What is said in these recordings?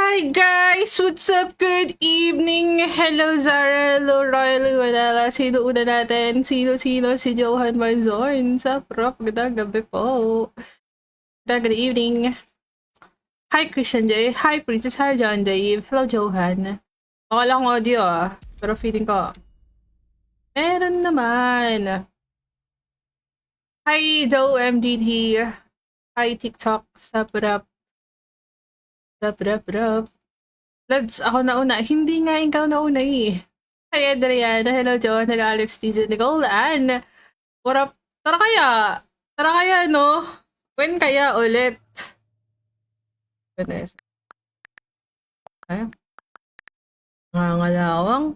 Hi guys! What's up? Good evening! Hello Zara, hello Royal Wadala. Sino una natin? Sino? Si Johan Manzon. Sa prop. Gandang gabi po. Good evening. Hi Christian J. Hi Princess. Hi John Dave. Hello Johan. Okay lang audio pero feeling ko meron naman. Hi Joe MDT. Hi TikTok. Sa prop. Lads, ako nauna. Hindi nga ikaw nauna eh. Hi Adriana, hello John, hello Alex, Tizen, Nicole, Ann. What up? Tara kaya? Tara kaya no? When kaya ulit? Goodness. Ay, mga ngalawang.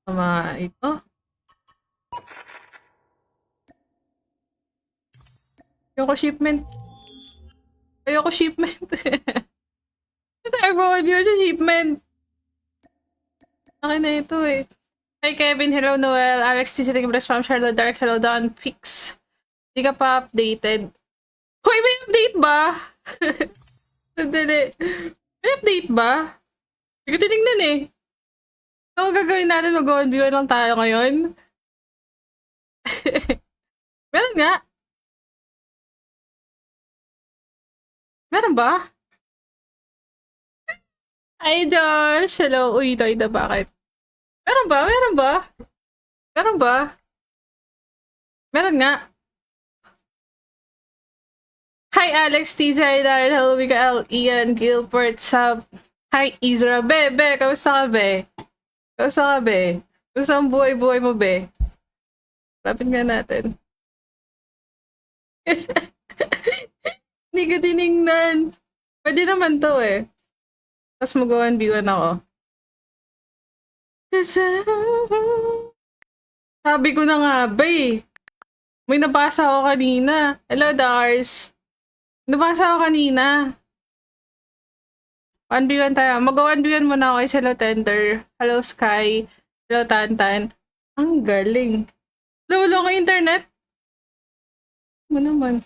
Mga ito. Ayoko shipment. Ayoko shipment. Ito ako, view sa shipment. Akin na ito eh. Hi Kevin, hello Noel, Alex, Tizen, Bless from Charlotte Dark, hello Don Pix. Hindi ka pa updated. Hoy, may update ba? Sandali. May update ba? Hindi ko tinignan eh. Ano gagawin natin? Mag-1v1 lang tayo ngayon? Meron nga. Meron ba? Hi Josh! Hello. Uy, ito bakit? Meron ba? Meron ba? Meron ba? Meron nga. Hi Alex, TZ, Darren, hello Mikael, Ian, Gilbert, Sab. Hi Izra. Be, kamusta ka be? Kamusta ka be? Kamusta ang buhay-buhay mo be? Lapit nga natin. Hindi ko tinignan. Pwede naman to eh. Tapos mag-1v1 ako. Sabi ko na nga ba eh. May nabasa ako kanina. Hello Dars. Nabasa ako kanina. 1v1 tayo. Mag-1v1 muna ako. Hello Tender. Hello Sky. Hello Tantan. Ang galing. Lolo ko internet. Ano naman?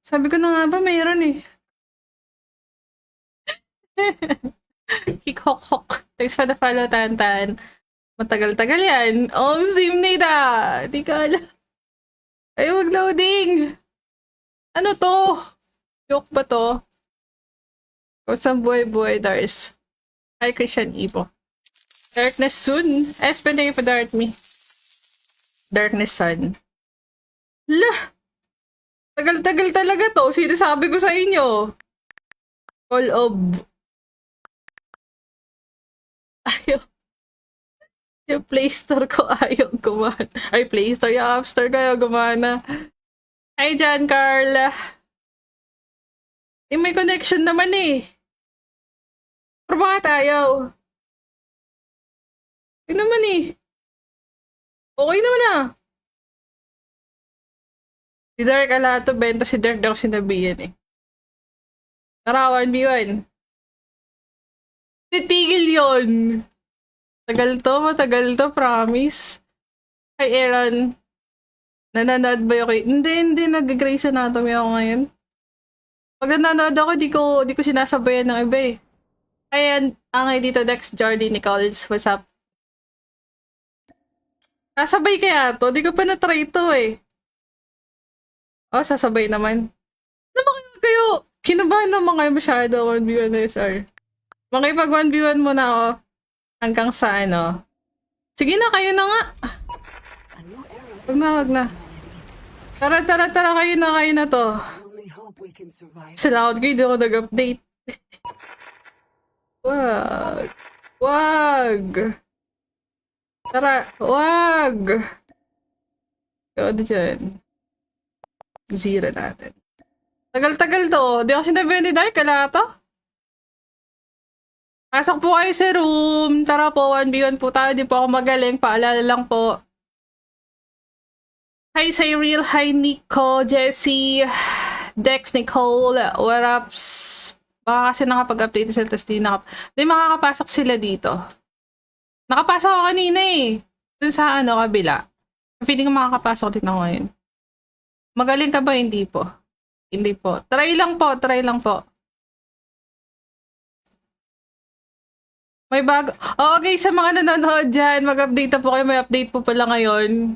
Sabi ko na nga ba mayroon eh. Hik-hok-hok. Thanks for the follow, Tantan. Matagal-tagal yan. Sim Nida. Di ka alam. Ay, mag-loading. Ano to? Joke ba to? O sa buhay-buhay, Dars. Hi, Christian Ivo. Darkness soon. Espen, thank you for Dart me. Darkness sun. Lah! Tagal-tagal talaga to. Sinasabi ko sa inyo. Call of. Ayaw. Yung Play Store ko ayaw gumana. Ay, Play Store. Yung App Store ko ayaw gumana. Hi, John Carl. Eh, may connection naman eh. Pero bakit ayaw? Hindi naman eh. Okay naman ah. Si Dark Alato, benta si Dark daw sinabihan eh. Tara, 1v1. Titigil yun. Matagal to, promise. Hi, Aaron. Nanonood ba yung Hindi, nag-Grey's Anatomy ako ngayon. Pag nanonood ako, di ko sinasabayan ng iba eh. Ayan, angay dito, Dex, Jordy, Nichols, what's up? Sasabay kaya to? Di ko pa na-try to eh. Oh, sasabay naman. Naman kayo, kinabahan naman kayo masyado 1v1 SR. Makipag 1v1 muna ako. Hanggang sa ano. Sige na, kayo na nga. Wag na. Tara, kayo na to. Salamat kayo, di ako nag-update. Wag. Tara, wag. Ano dyan? Zero natin. Tagal-tagal to. Di ako sinabi ni Dark, kala to? Pasok po kayo sa room. Tara po, 1v1 po tayo. Di po ako magaling. Paalala lang po. Hi, Cyril. Hi, Nico, Jessie, Dex, Nicole. What ups? Baka kasi nakapag-update sila, tapos di makakapasok sila dito. Nakapasok ako kanina eh. Dun sa kabila. Feeling ko makakapasok din ako ngayon. Magaling ka ba? Hindi po. Hindi po. Try lang po, try lang po. May bago. Oo, okay, sa mga nanonood dyan, mag-update na po kayo. May update po pala ngayon.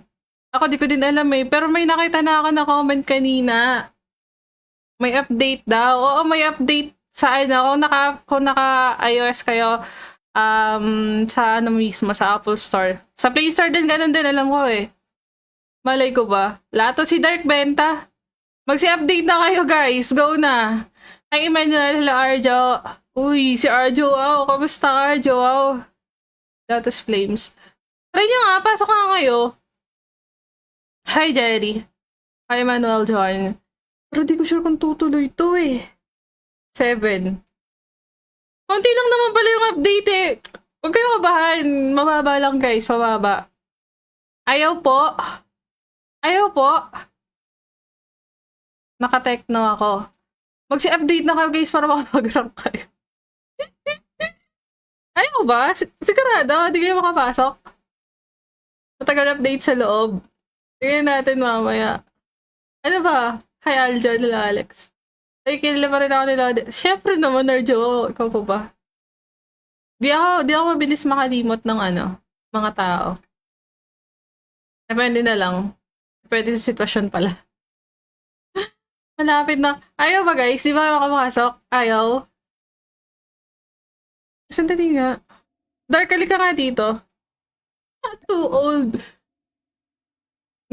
Ako di ko din alam eh. Pero may nakita na ako na comment kanina. May update daw. Oo, may update sa ano. Kung naka iOS kayo, sa ano mismo, sa Apple Store. Sa Play Store din, ganun din, alam ko eh. Malay ko ba? Lahat to si Dark Benta. Magsi-update na kayo guys. Go na. Hi Emmanuel, hello Arjo. Uy, si Arjo, wow. Kamusta ka, Arjo, wow. Lotus Flames. Try nyo nga, pasok nga kayo. Hi Jerry. Hi Emmanuel John. Pero di ko sure kung tutuloy to eh. 7. Konti lang naman pala yung update eh. Huwag kayo kabahan. Mababa lang guys, mababa. Ayaw po. Ayaw po. Naka-techno ako. Magsi-update na kayo guys para makapag-rank kayo. Ayaw ba? Sigurado, di kayo makapasok. Matagal update sa loob. Tingnan natin mamaya. Ano ba? Hi Aljon, hello Alex. Ay, kilala pa rin ako nila. Siyempre naman, Narjo. Ikaw po ba? Di ako mabilis makalimot ng ano, mga tao. Depende na lang. Pwede sa sitwasyon pala. Malapit na. Ayaw ba guys? Di ba makapasok? Ayaw? Sandali nga. Dark, ka nga dito. Too old.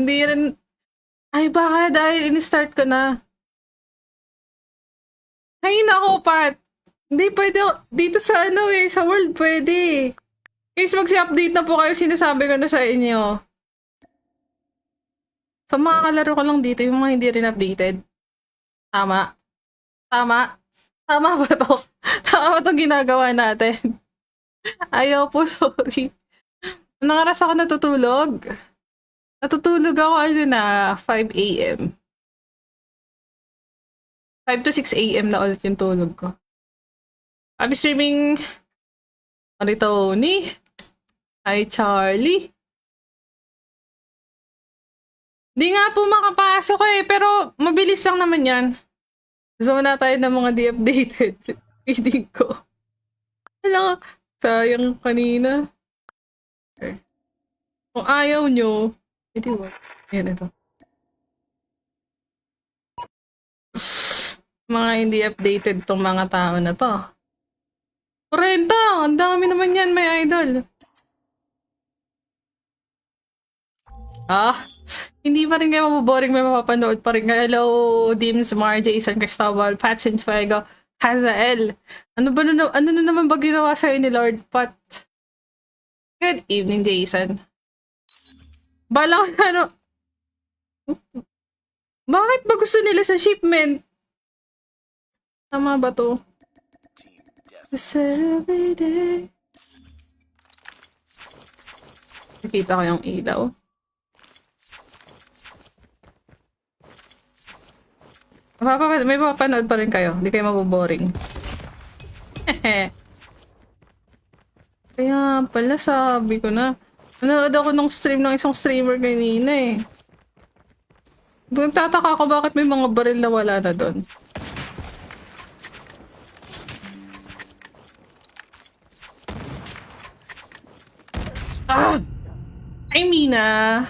Hindi rin. Ay, baka dahil in-start ko na. Ay, nako, Pat. Hindi pwede. Dito sa ano eh, sa world pwede. Guys, magsi-update na po kayo. Sinasabi ko na sa inyo. So, makakalaro ko lang dito yung mga hindi rin updated. Tama. Tama. Tama ba to? Tama ba itong ginagawa natin? Ayaw po, sorry. Anong oras ako natutulog? Natutulog ako ano na, 5 a.m. 5 to 6 a.m. na ulit yung tulog ko. I'm streaming Ari Tony. Hi Charlie. Di nga po makapasok eh, pero mabilis lang naman yan. Gusto na tayo ng mga di-updated. Feeding ko. Alam, sayang kanina. Okay. Kung ayaw nyo, ito what? Yan, ito. Mga hindi updated tong mga tao na to. 40! Ang dami naman yan, may idol. Ah, hindi pa rin kayo maboboring, may mapapanood pa rin kayo. Hello, Dims, Mar, Jason, Cristobal, Pat, Sinfuego, Hazael. Ano na naman ba ginawa sa'yo ni Lord Pat? Good evening, Jason. Bala ko na ano. Bakit ba gusto nila sa shipment? Tama ba to? Every day. Nakita ko yung ilaw. May mapapanood pa rin kayo. Hindi kayo maboboring. Kaya pala sabi ko na. Nanood ako ng stream ng isang streamer kanina eh. Nagtataka ako bakit may mga baril na wala na doon. Ah! Ay, Mina!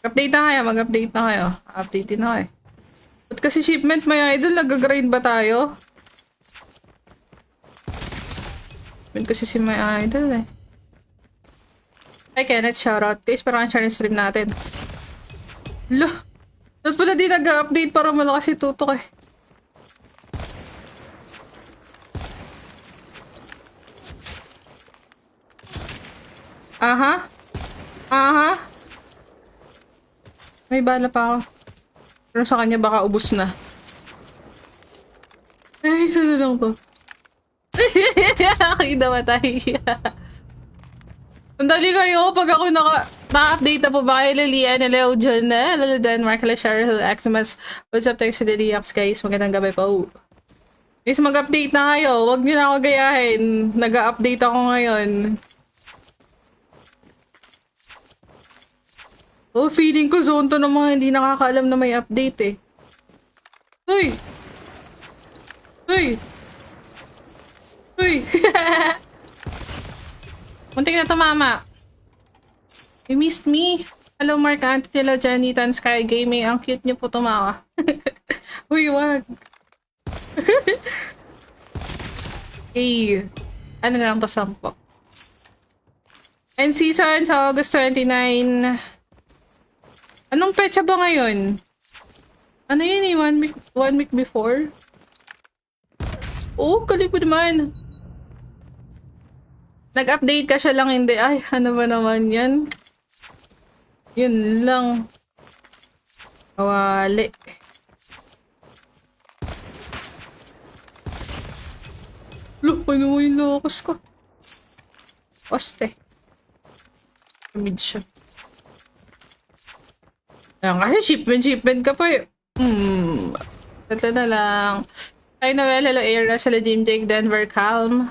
Update na kayo, mag-update na kayo. Update din na kayo. Ba't kasi shipment may idol, nag-grind ba tayo? Shipment kasi si may idol eh. Hi Kenneth, shoutout. Guys, parang share yung stream natin. Lo! Tapos pala di nag-update para malakas si Tutok eh. Aha. Aha. May bala pa ako. Pero sa kanya baka ubus na. Ay, isa na lang to. Kita matay. Sandali kayo, pag ako naka-update na po ba kayo, Lilian, hello, John, hello, Denmark, hello, Cheryl, Aximus, what's up, thanks for the reacts, guys, magandang gabi po. Guys, mag-update na kayo, huwag niyo na ako gayahin, nag-update ako ngayon. Oh, feeling ko zone to ng mga hindi nakakaalam na may update eh. Uy! Uy! Uy! Muntik na tumama. You missed me. Hello, Mark Antila, Jenny, Tan, Sky Gaming. Ang cute niyo po tumawa. Uy, wag. Hey. Ano na lang to, 10. End season sa August 29. Anong petsa ba ngayon? Ano yun eh? 1 week before? Oh, galing mo naman. Nag-update ka siya lang hindi. Ay, ano ba naman yan? Yun lang. Kawali. Look, ano mo yung locus ko? Poste. Mid siya. Ayan, kasi shipment ka pa eh. Ito na lang. Hi Noel, hello Era, sila Jim Jake, Denver, Calm.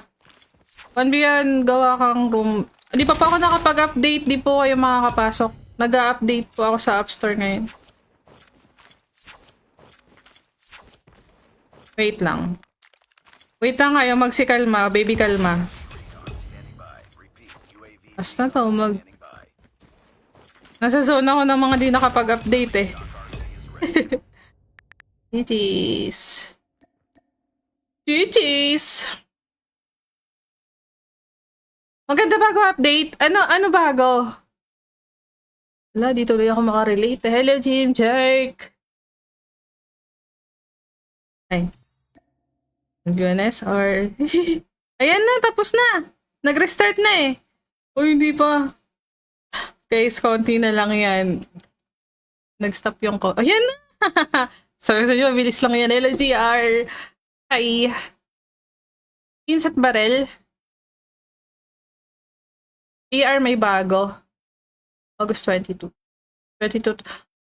1 gawa kang room. Di pa ako nakapag-update, di po kayo makakapasok. Nag-update po ako sa App Store ngayon. Wait lang. Wait lang kayo, magsikalma, baby kalma. Basta to, nasa zone ako ng mga di nakapag-update eh. GG's. GG's. Maganda bago update. Ano bago? Wala, dito rin ako makarelate. Hello, Jim, Jake. Ay. Goodness, or... Ayan na, tapos na. Nag-restart na eh. O, hindi pa. Guys, konti na lang yan. Nag-stop yung ko. Ayan na! Sabi sa inyo, bilis lang yan. LGR. Hi. Pins at barrel. AR may bago. August 22. 22.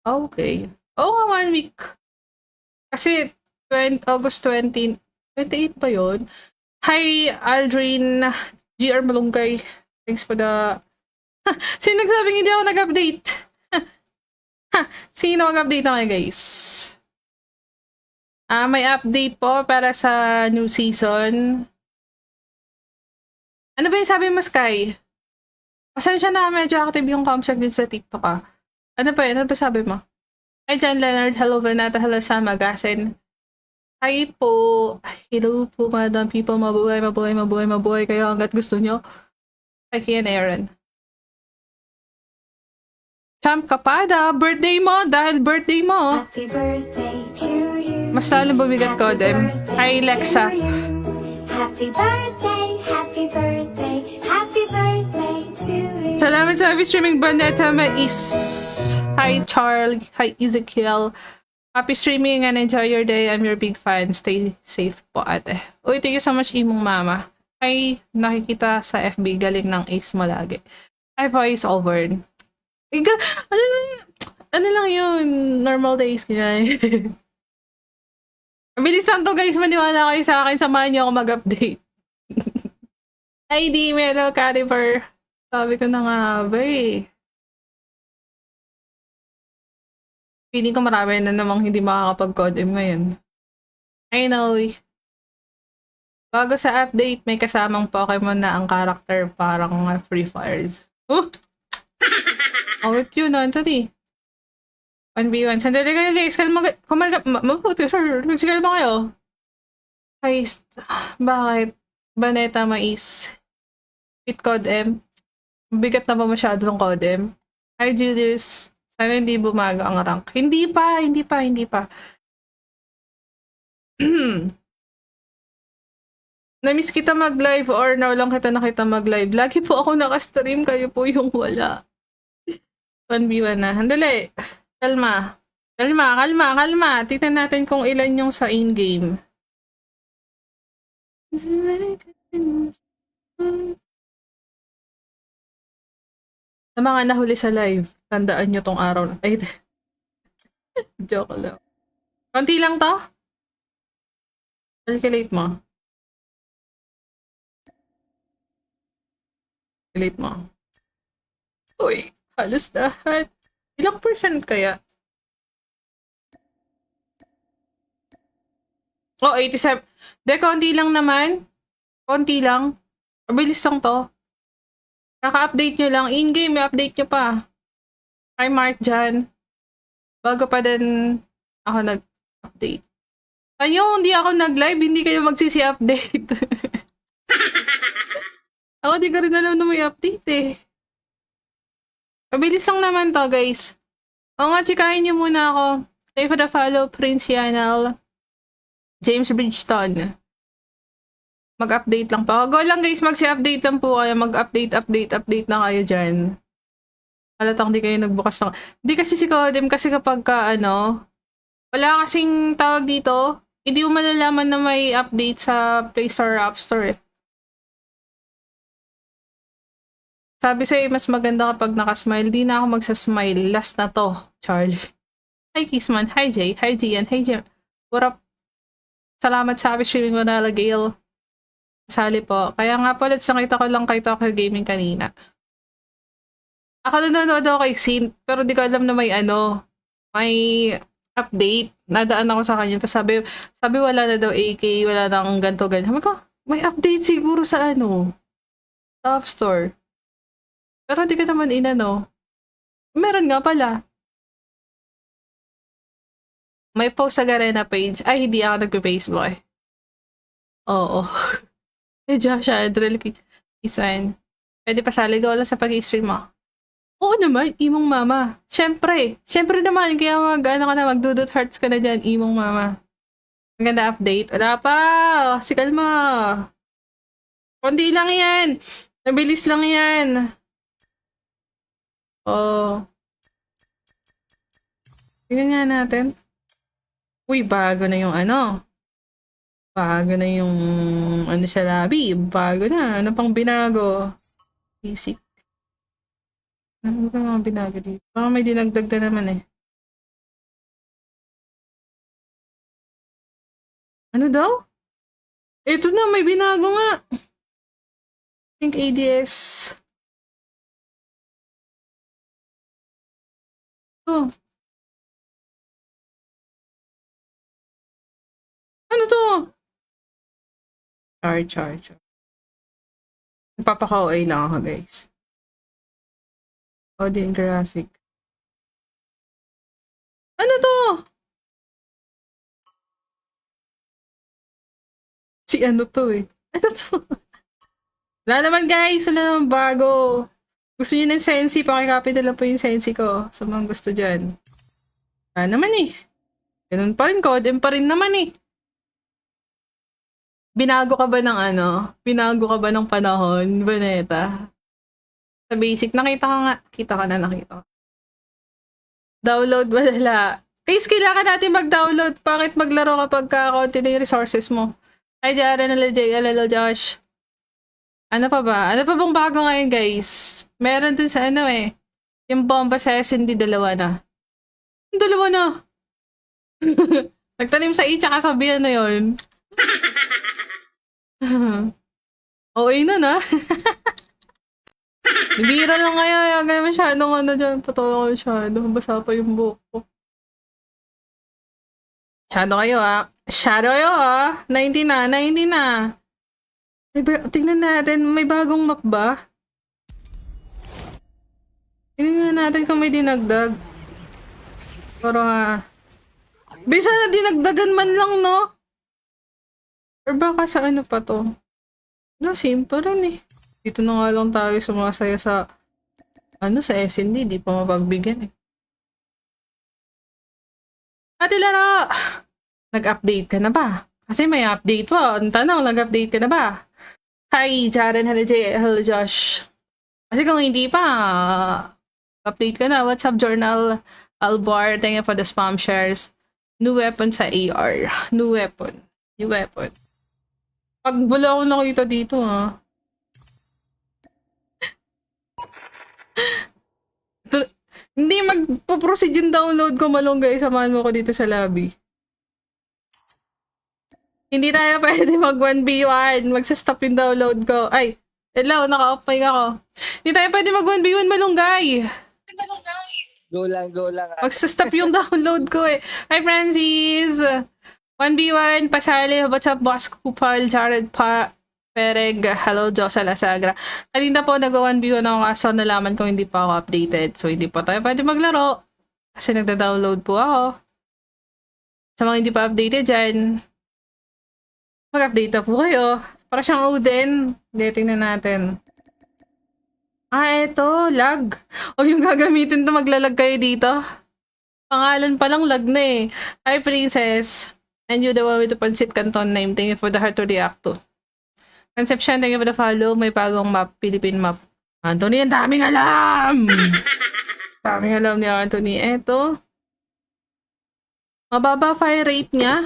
Okay. Oh, 1 week. Kasi August 20. 28 pa yun. Hi, Aldrin. GR Malunggay. Thanks for the... Sino nagsabing hindi ako nag-update? Sino mag-update na kayo, guys? May update po para sa new season. Ano ba yung sabi mo, Sky? Pasensya na, medyo active yung comsec din sa TikTok ah. Ano pa yun? Ano ba sabi mo? Hi, John Leonard. Hello, Vanata. Hello, Sam Magasin. Hi po. Hello po, madam people. Mabuhay, mabuhay, mabuhay, mabuhay kayo hanggat gusto nyo. Hi, Kian Aaron. Champ Kapada, birthday mo dahil birthday mo. Happy birthday to you. Mas lalong bumigat ko, Dem. Hi, Lexa. Happy birthday, happy birthday, happy birthday to you. Salamat sa happy streaming, Baneta Mais. Hi, Charles. Hi, Ezekiel. Happy streaming and enjoy your day. I'm your big fan. Stay safe po, ate. Uy, thank you so much, imong mama. Hi, nakikita sa FB. Galing ng ace mo lagi. Hi, voice over. Ano lang yun? Normal days kaya. Bilisan to guys, maniwala kayo sa akin. Samahan niyo ako mag-update. Hi, D. Hello, Caliber. Sabi ko na nga ba eh. Feeling ko marami na namang hindi makakapag-codem ngayon. I know. Bago sa update, may kasamang Pokemon na ang character parang Free Fires. Oh! Awit yun, Anthony. 1v1. Sandali kayo guys. Mabuti, sure. Nagsikalma kayo. Guys, bakit? Baneta Mais. With Codem. Bigat na ba masyado ng Codem? Hi, Julius. Sana hindi bumaga ang rank. Hindi pa. Na-miss kita mag-live or nawalan kita nakita mag-live. Lagi po ako nakastream, kayo po yung wala. 1v1 na. Handali. Kalma. Tignan natin kung ilan yung sa in-game. Sa mga nahuli sa live, tandaan nyo tong araw na. Ay, joke lang. Konti lang to? Calculate mo. Uy, halos lahat. Ilang percent kaya? Oh, 87. De, konti lang naman. Konti lang. Mabilis lang to. Kaka-update nyo lang. In-game, i-update nyo pa. Kay Mark dyan. Bago pa din ako nag-update. Kayo, hindi ako nag-live, hindi kayo magsisi-update. Ako di ko rin alam na may update eh. Mabilis lang naman to, guys. O nga, chikahin nyo muna ako. Thank you for the follow, Prince Yanel. James Bridgestone. Mag-update lang po. Go lang guys, magsi-update lang po kayo. Update na kayo dyan. Halatang di kayo nagbukas ng... Hindi kasi si Kodem, kasi kapag ka, wala kasing tawag dito, hindi mo malalaman na may update sa Play Store or App Store eh. Sabi sa'yo, mas maganda kapag nakasmile. Di na ako magsasmile. Last na to, Charlie. Hi, Kissman. Hi, Jay. Hi, Gian. Hi, Jim. What up? Salamat sa happy streaming mo na, Gale. Sali po. Kaya nga po, let's nakita ko lang kay Tokyo Gaming kanina. Ako nanonood ako kay Sin, pero di ko alam na may may update. Nadaan ako sa kanya. Tapos sabi wala na daw AK, wala nang ganto ganyan. Sabi ko, may update siguro sa sa App Store. Pero di ka naman Meron nga pala. May post sa Garena page. Ay, hindi ako nagpe-Facebook eh. Oo. Josh, Adrel, Kisan. Pwede pa sali ko lang sa pag-i-stream mo. Oo naman, imong mama. Siyempre naman, kaya magdudot hearts ka na dyan, imong mama. Maganda update. Wala pa. Si Kalma. Kundi lang yan. Nabilis lang yan. Oh. Tingnan nga natin. Uy, bago na yung Bago na yung sa lobby. Bago na. Ano pang binago? Basic. Ano ba mga binago dito? Baka may dinagdag na naman eh. Ano daw? Ito na, may binago nga. I think ADS. Oh. Ano to? Char. Nagpapaka-OA lang ako, guys. Audio and graphic. Ano to? Si ano to eh. Ano to? Wala naman guys, wala naman bago. Gusto niyo ng Sensi, pakicopy na lang po yung Sensi ko sa mga gusto dyan. Wala naman eh. Ganun pa rin, Kodem pa rin naman eh. Binago ka ba ng Binago ka ba ng panahon, Vanetta? Sa basic, nakita ka nga. Nakita ka. Download wala. Guys, kailangan natin mag-download. Bakit maglaro kapag kakunti na yung resources mo? Hi, Jaren, LJ, Josh. Ano pa ba? Ano pa bang bago ngayon, guys? Meron din sa yung bomba sa SND, dalawa na. Dalawa na. Nagtanim sa tsaka sabihan na yun. Okay na. Bibira lang ngayon. Kaya masyadong dyan. Patuloy ko masyado. Basa pa yung buhok ko. Shadow kayo 90 na. Tingnan natin, may bagong map ba? Tingnan natin kung may dinagdag. Pero bisa na dinagdagan man lang, no? Or baka sa pa to? Same pa rin eh. Dito na nga lang tayo sumasaya sa sa SND, di pa mapagbigyan eh. Ate Laro! Nag-update ka na ba? Kasi may update po. Ang tanong, nag-update ka na ba? Hi, Jaren. Hello, Josh. Kasi kung hindi pa, update ka na. What's up, Journal? Albar, thank you for the spam shares. New weapon sa AR. New weapon. Pag wala akong nakita dito, Hindi magpo-proceed yung download ko, malunggay. Samahan mo ko dito sa lobby. Hindi tayo pwede mag 1v1. Magsastop yung download ko. Ay, hello, naka-off mic ako. Hindi tayo pwede mag 1v1, malunggay. Go lang. Magsa-stop yung download ko eh. Hi, Francis! 1v1, Pasali, what's up, Boss Kupal, Jared Pereg, hello, Josa Lasagra. Kanina po nag-1v1 ako kaso nalaman ko hindi pa ako updated. So, hindi po tayo pwede maglaro. Kasi nagda-download po ako. Sa mga hindi pa updated dyan, mag-update na po kayo. Para siyang Odin. Hindi, tingnan natin. Eto, lag. O yung gagamitin to, maglalag kayo dito. Pangalan pa lang lag na eh. Hi, Princess. And you the one with the Pansit Canton name. Thank you for the heart to react to. Conception, thank you for the follow. May bagong map, Philippine map. Anthony, ang daming alam! Daming alam ni Anthony. Eto. Mababa fire rate niya.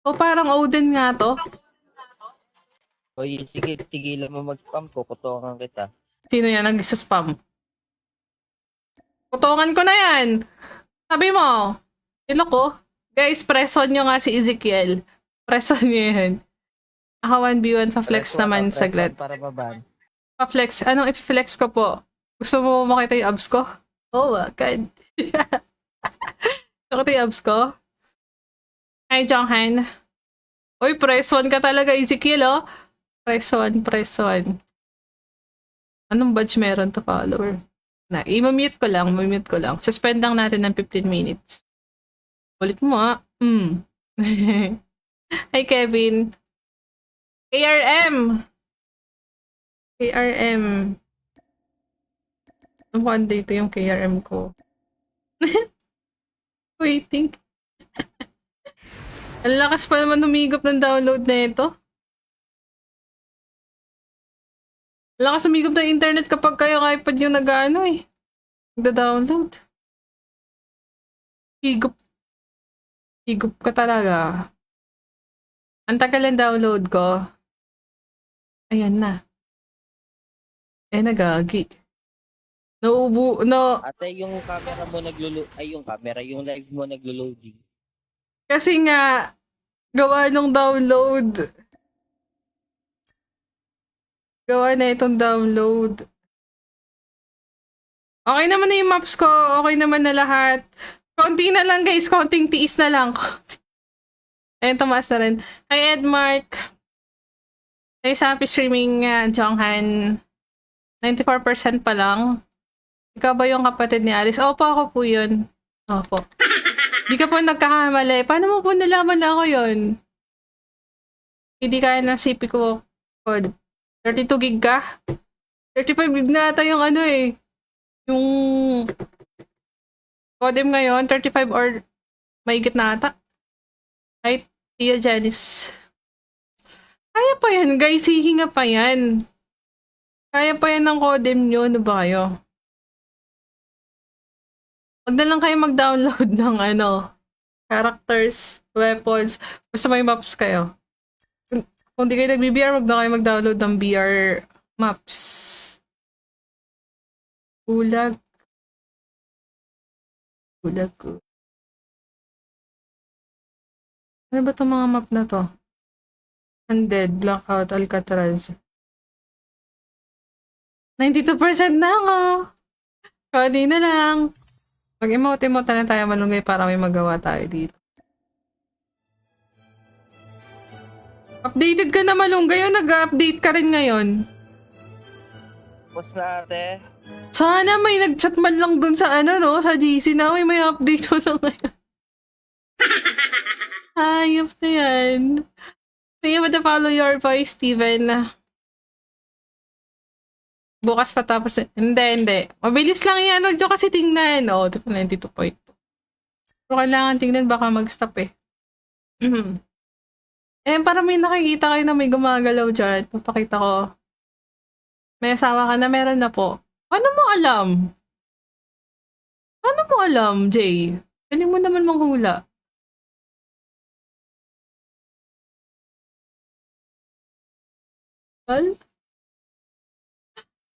O parang Odin nga to. Hoy, sige, tigilan mo mag-spam ko. Kutongan kita. Sino yan nag-spam? Putungan ko na yan. Sabi mo. Sino ko? Guys, preson nyo nga si Ezekiel. Preson nyo yan. Ako 1v1 pa-flex naman saglit. Para maban. Pa-flex. Anong i-flex ko po? Gusto mo makita yung abs ko? Oh my God. Gusto ko yung abs ko? Hi, Jonghan. Uy, press 1 ka talaga, Ezekiel, oh. Press 1. Anong badge meron to follower? I-mute ko lang. Suspend lang natin ng 15 minutes. Ulit mo, ah. Hi, Kevin. KRM. Ano dito yung KRM ko? Waiting. Ang lakas pa naman humigop ng download na ito. Ang lakas humigop ng internet kapag kayo ng iPad yung nag-ano eh. Nagda-download. Higop ka talaga. Ang tagal ng download ko. Ayan na. Nagagi. Ate, yung camera mo yung live mo naglo-loading. Kasi nga, gawa nung download. Gawa na itong download. Okay naman na yung maps ko. Okay naman na lahat. Konti na lang guys. Konting tiis na lang. Ayun, tumaas na rin. Hi, Edmark. Hi, Sapi Streaming, Jonghan. 94% pa lang. Ikaw ba yung kapatid ni Alice? Opo, ako po yun. Opo. Di ka po nagkakamali. Paano mo po nalaman na ako yun? Hindi kaya ng CP ko code. 32 gig ka? 35 gig na ata yung ano eh. Yung codem ngayon, 35 or mahigit na ata. Right? Tia Janice. Kaya pa yan, guys. Hihinga pa yan. Kaya pa yan ng codem nyo. Ano ba kayo? Huwag na lang kayo mag-download ng characters, weapons. Basta may maps kayo. Kung di kayo nag-BR, huwag na kayo mag-download ng BR maps. Bulag ko. Ano ba itong mga map na to? Undead, Blackout, Alcatraz. 92% na ako. Kodi na lang. Mag-emote-emote na tayo malunggay para may magawa tayo dito. Updated ka na malunggay o nag-update ka rin ngayon? Post na ate. Sana may nag-chat man lang dun sa sa GC na may update mo na ngayon. Ayop na yan. May iba na follow your voice, Steven. Bukas pa tapos. Hindi. Mabilis lang yan. Huwag nyo kasi tingnan. Ito pa 92.2. Pero kailangan tingnan baka mag-stop eh. Para may nakikita kayo na may gumagalaw dyan. Papakita ko. May asawa ka na, meron na po. Paano mo alam, Jay? Galing mo naman manghula.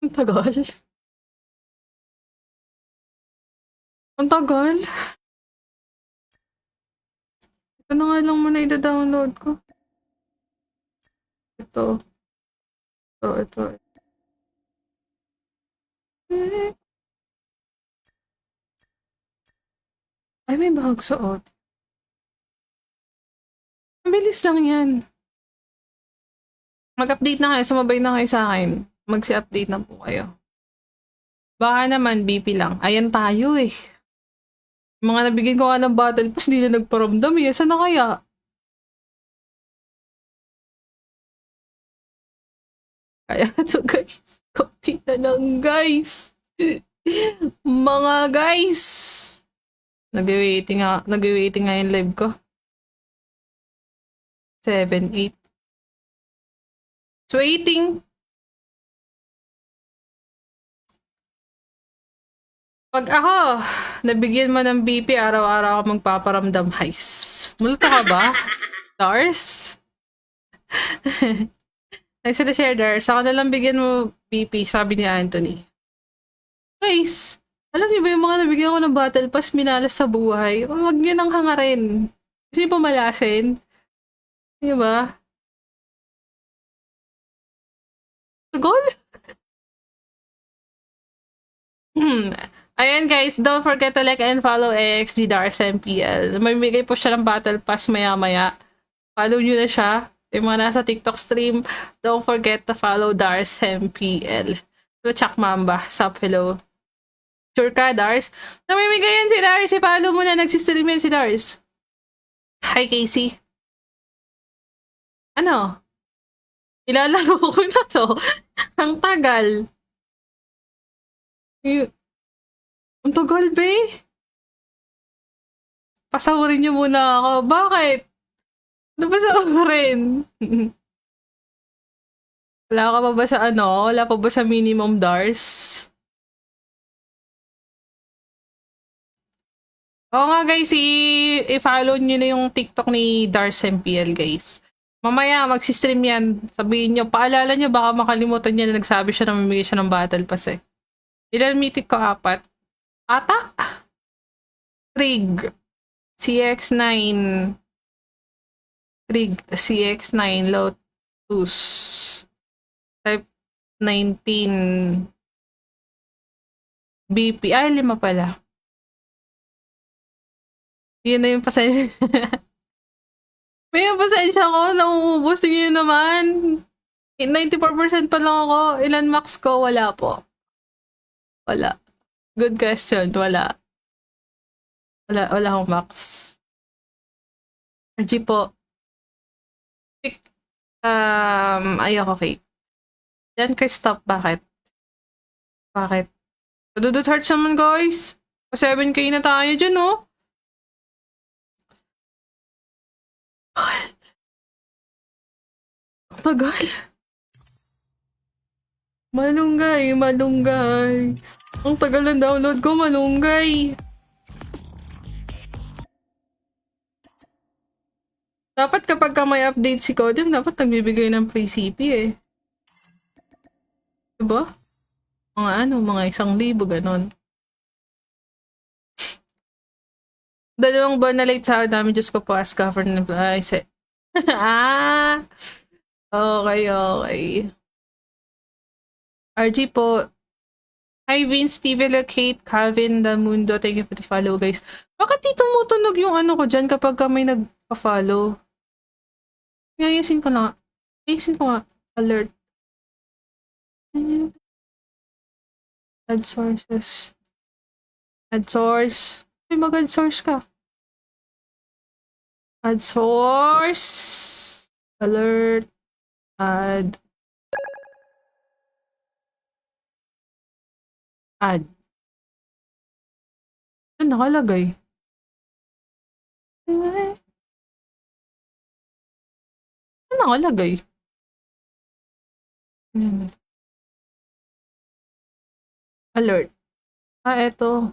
Ang tagal. Ang tagal. Ito na nga lang muna i-download ko. Ito. may bago suot. Mabilis lang yan. Mag-update na kayo. Sumabay na kayo sa akin. Mag-update na po kayo. Baka naman BP lang. Ayan tayo eh. Yung mga nabigyan ko nga ng battle pass, hindi na nagparamdam eh. Saan na kaya? Kaya to guys. Kunti na lang guys. Mga guys. Nag-waiting nga yung live ko. 7, 8. So, waiting. Pag ako, nabigyan mo ng BP, araw-araw ako magpaparamdam highs. Multo ka ba? Stars? Thanks for the share, Dars. Ako na lang bigyan mo BP, sabi ni Anthony. Guys, alam niyo ba yung mga nabigyan ko ng battle pass minalas sa buhay? Huwag niyo nang hangarin. Gusto niyo pamalasin? Di ba? Goal? Ayan guys, don't forget to like and follow AXG Dars MPL. May bigay po siya ng battle pass maya-maya. Follow nyo na siya. Yung mga nasa TikTok stream, don't forget to follow Dars MPL. So, Chak Mamba, sup, hello. Sure ka, Dars? Namimigay yan si Dars. I-follow mo na, nagsistream yan si Dars. Hi, Casey. Ano? Ilalaro ko na to. Ang tagal. Ang tagal, be. Pasahurin niyo muna ako. Bakit? Ano ba sahurin? Wala ka pa ba sa ano? Wala pa ba sa minimum Dars? Oo nga guys, i-follow nyo na yung TikTok ni Dars MPL guys. Mamaya magsistream yan. Sabihin nyo, paalala nyo, baka makalimutan niya na nagsabi siya na mamigay siya ng battle pass eh. Ilan mythic ko? 4. Atak? Trig. CX9. Trig. CX9. Lotus. Type 19. BP. Ay, 5 pala. Yun na yung pasensya. May yung pasensya ko. Nauubos niyo naman. 94% pa lang ako. Ilan max ko? Wala po. Wala. Good question. Wala. Wala akong max. RG po. Ayoko cake. Jan Christoph, bakit? Bakit? Padudot hearts naman guys. 7K na tayo dyan, oh. Tagal. Malunggay. Ang tagal ng download ko, malunggay. Dapat kapag ka may update si Codem, dapat nagbibigay ng free CP eh. Diba? Mga 1,000, ganon. 2 buwan na late sahod namin, Diyos ko po, as government employees. Okay. RG po. Hi Vince, Steve, Kate, Calvin, Damundo, thank you for the follow guys. Bakit di tumutunog yung ano ko dyan kapag ka may nagpa-follow? Ayusin ko nga. Alert. Add sources. Add source. May mag-add source ka. Add source. Alert. Add. Ano nakalagay? Ano nakalagay? Alert. Eto.